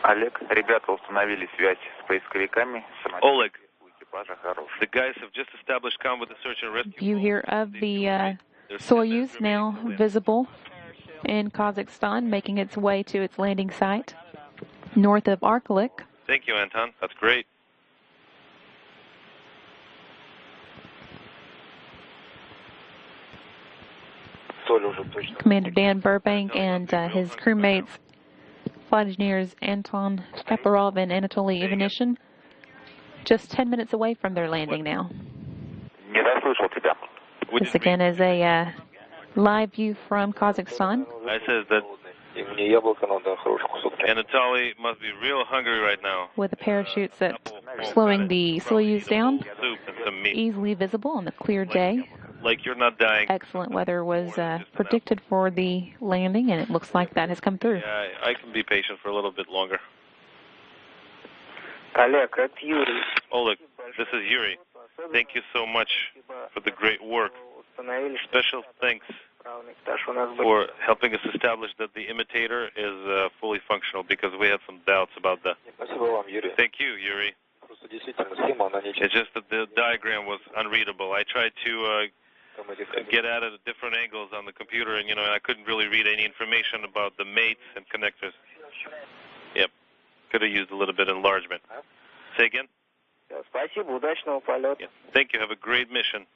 Олег, ребята установили связь с поисковиками. Oleg, the guys have just established contact with the search and rescue. View here of the Soyuz now visible in Kazakhstan, making its way to its landing site north of Arkelik. Thank you, Anton. That's great. Commander Dan Burbank and his crewmates, flight engineers Anton Kaparov and Anatoly Ivanishin, just 10 minutes away from their landing now. This again is a live view from Kazakhstan. I says that Anatoly must be real hungry right now. With the parachutes that are slowing the Soyuz down, Soup and some meat. easily visible on the clear day. Like you're not dying. Excellent weather was predicted for the landing, and it looks like that has come through. Yeah, I can be patient for a little bit longer. Oleg, this is Yuri. Thank you so much for the great work. Special thanks for helping us establish that the imitator is fully functional, because we had some doubts about that. Thank you, Yuri. It's just that the diagram was unreadable. I tried to get at it at different angles on the computer, and I couldn't really read any information about the mates and connectors. Yep, could have used a little bit of enlargement. Say again? Yeah. Thank you. Have a great mission.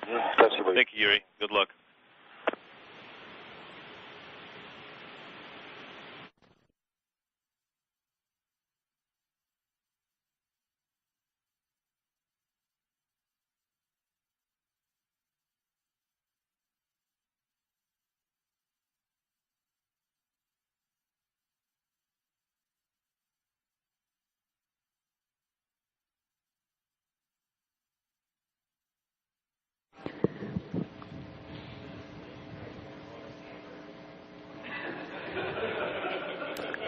Thank you, Yuri. Good luck.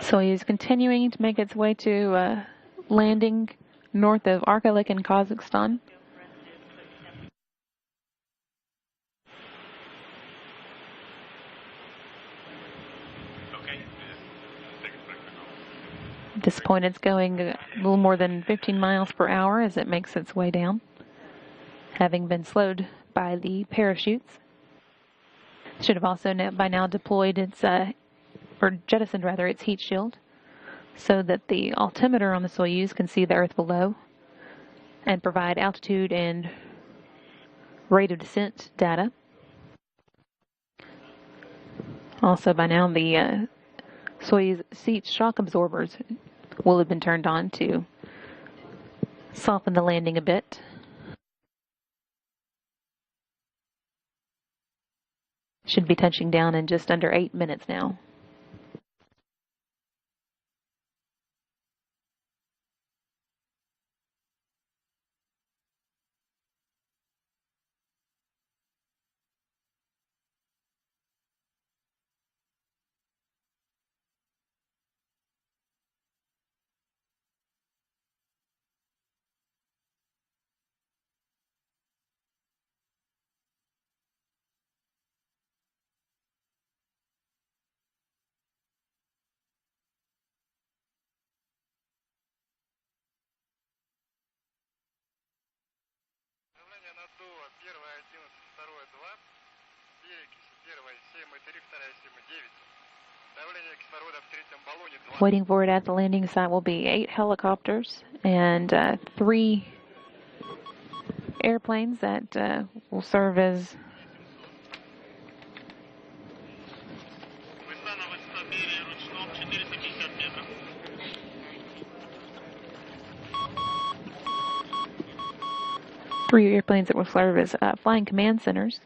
Soyuz continuing to make its way to landing north of Arkelik in Kazakhstan. At this point, it's going a little more than 15 miles per hour as it makes its way down, having been slowed by the parachutes. Should have also by now deployed its or jettisoned rather, its heat shield, so that the altimeter on the Soyuz can see the Earth below and provide altitude and rate of descent data. Also, by now, the Soyuz seat shock absorbers will have been turned on to soften the landing a bit. Should be touching down in just under 8 minutes now. Waiting for it at the landing site will be 8 helicopters and 3 airplanes that will serve as flying command centers,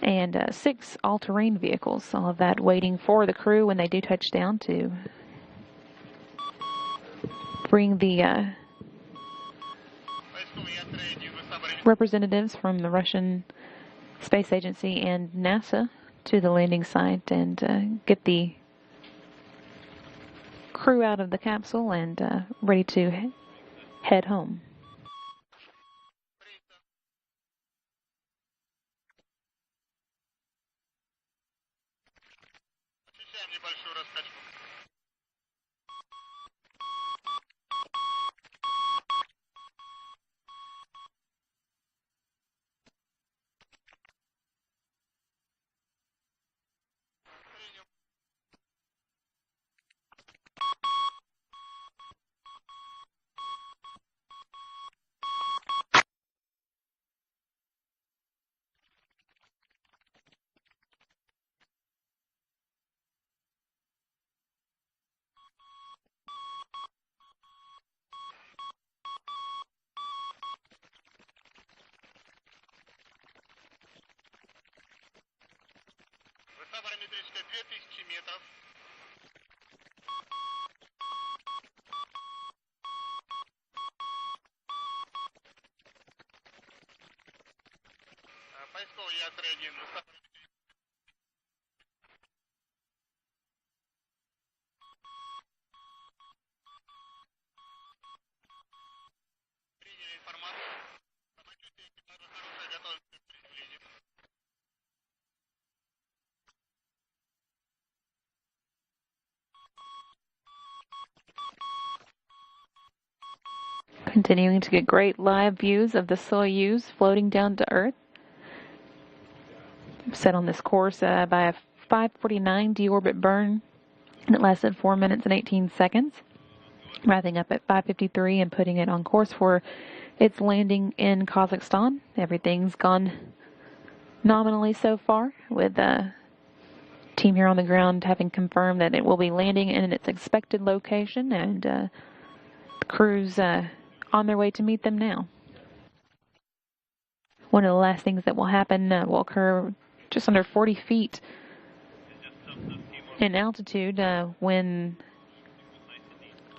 and 6 all-terrain vehicles, all of that waiting for the crew when they do touch down to bring the representatives from the Russian Space Agency and NASA to the landing site and get the crew out of the capsule and ready to head home. Высота параметрическая 2000 метров. Поисковый якорь 1. Высота приняли информацию. Самочувствие экипажа хорошее, готовимся к приземлению. Continuing to get great live views of the Soyuz floating down to Earth. Set on this course by a 5:49 deorbit burn, and it lasted 4 minutes and 18 seconds. Wrapping up at 5:53 and putting it on course for its landing in Kazakhstan. Everything's gone nominally so far, with the team here on the ground having confirmed that it will be landing in its expected location, and the crew's on their way to meet them now. One of the last things that will happen will occur just under 40 feet in altitude when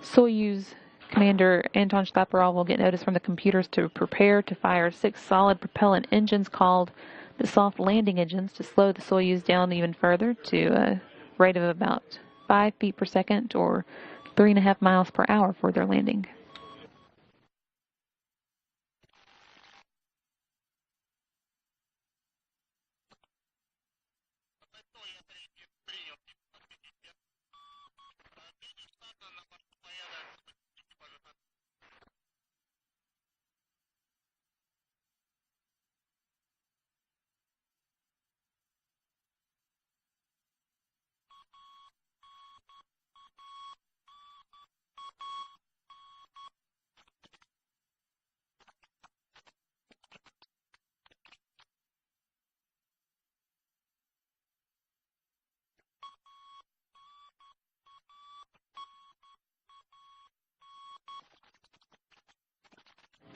Soyuz Commander Anton Shklaparov will get notice from the computers to prepare to fire 6 solid propellant engines called the soft landing engines to slow the Soyuz down even further to a rate of about 5 feet per second or 3.5 miles per hour for their landing.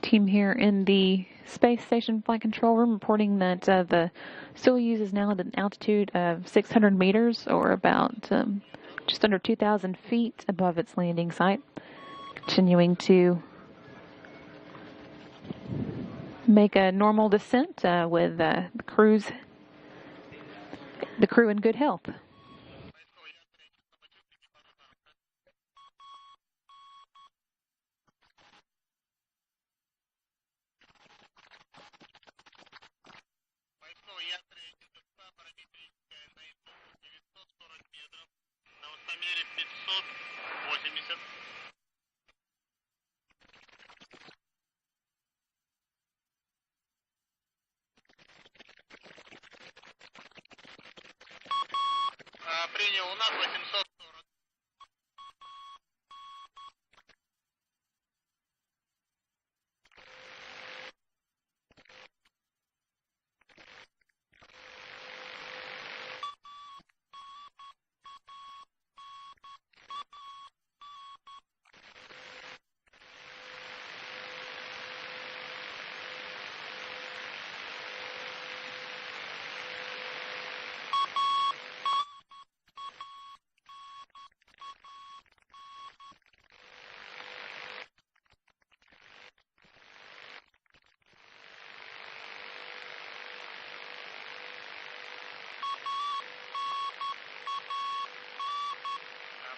Team here in the space station flight control room reporting that the Soyuz is now at an altitude of 600 meters or about just under 2,000 feet above its landing site. Continuing to make a normal descent with the crew in good health. Принял, у нас 840.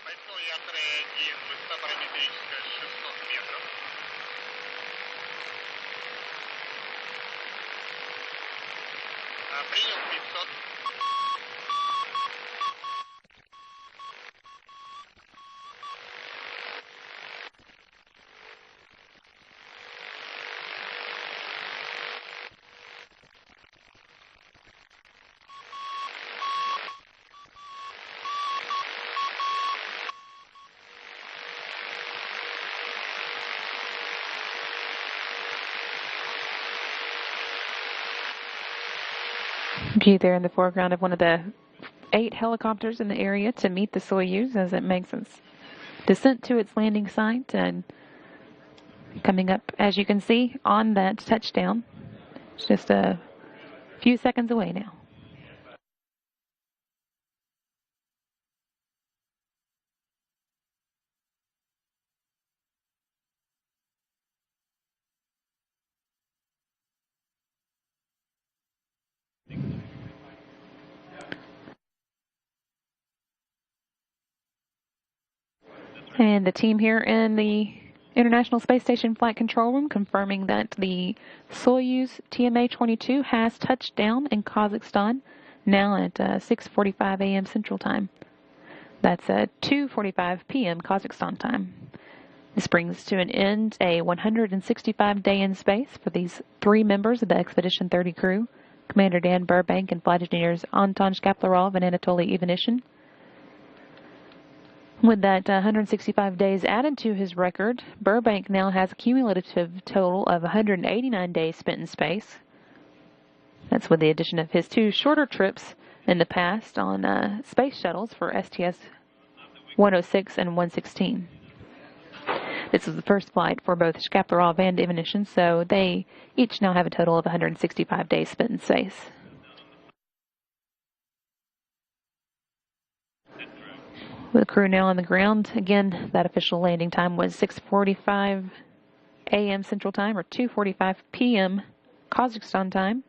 Поисковый якорь 1, высота параметрическая 600 метров. Принял 500. View there in the foreground of one of the 8 helicopters in the area to meet the Soyuz as it makes its descent to its landing site, and coming up, as you can see, on that touchdown. It's just a few seconds away now. And the team here in the International Space Station Flight Control Room confirming that the Soyuz TMA-22 has touched down in Kazakhstan now at 6:45 a.m. Central Time. That's 2:45 p.m. Kazakhstan time. This brings to an end a 165-day in space for these 3 members of the Expedition 30 crew, Commander Dan Burbank and flight engineers Anton Shkaplerov and Anatoly Ivanishin. With that 165 days added to his record, Burbank now has a cumulative total of 189 days spent in space. That's with the addition of his 2 shorter trips in the past on space shuttles for STS-106 and 116. This was the first flight for both Shkaplerov and Ivanishin, so they each now have a total of 165 days spent in space. With the crew now on the ground, again, that official landing time was 6:45 a.m. Central Time or 2:45 p.m. Kazakhstan time.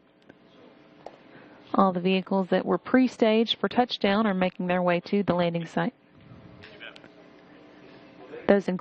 All the vehicles that were pre-staged for touchdown are making their way to the landing site. Those include